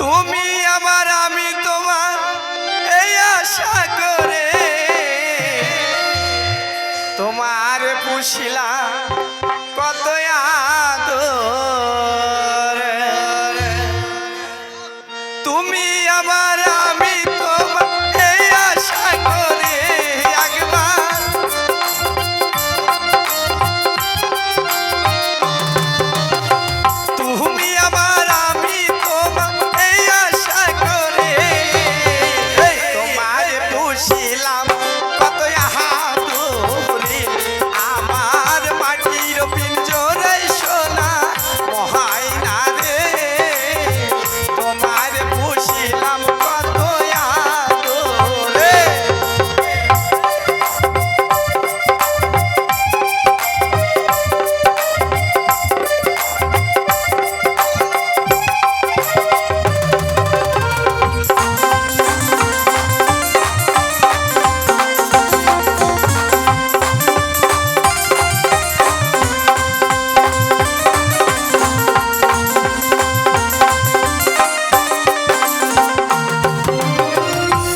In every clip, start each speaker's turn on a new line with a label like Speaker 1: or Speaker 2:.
Speaker 1: তুমি আমার আমি তোমার এই আশা করে তোমার পুষিলাম কত আদর। তুমি আমার আমি তোমার এই আশা করে একবার তুমি আমার আমি তোমার এই আশা করে তোমার পুষিলাম কত আদরে আমার মাটির পিঞ্জরে সোনা মহাইনা রে তোমার পুষিলাম কত আদরে।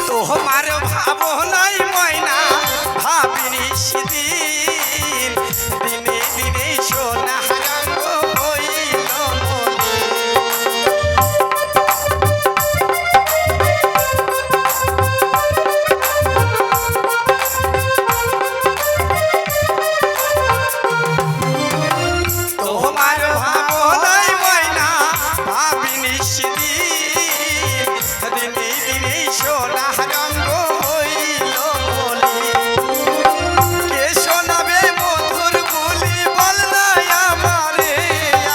Speaker 1: তোমার ভাবনাই ময়না ভাবিনি সেদিন দিনে দিনে সোনা রঙ হইল মনে। তোমার ভাবনাই ময়না ভাবিনি সেদিন দিনে দিনে সোনা রঙ হইল বলি। কে শোনাবে মধুর বুলি বল না আমারে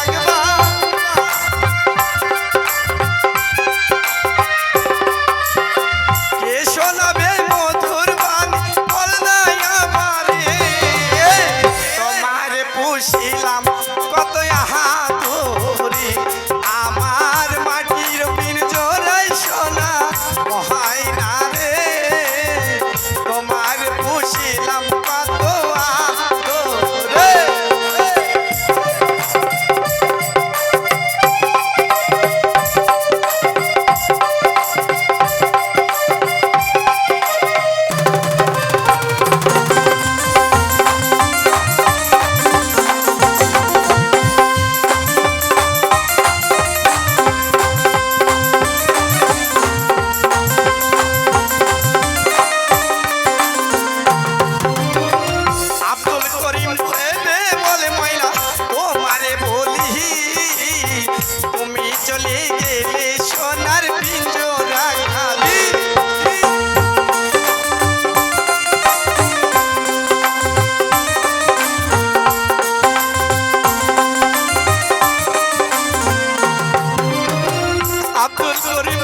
Speaker 1: একবার। কে শোনাবে মধুর বাণী বল না আমারে তোমার পুষিলাম কত আদরে আমার মাটির পিঞ্জরে সোনা মহাইনা রে তোমার পুষিলাম কত আদরে। আব্দুল করিম ভেবে বলে ময়না তোমারে বলি তুমি চলে গেলে সোনার পিঞ্জরা খালি। আব্দুল করিম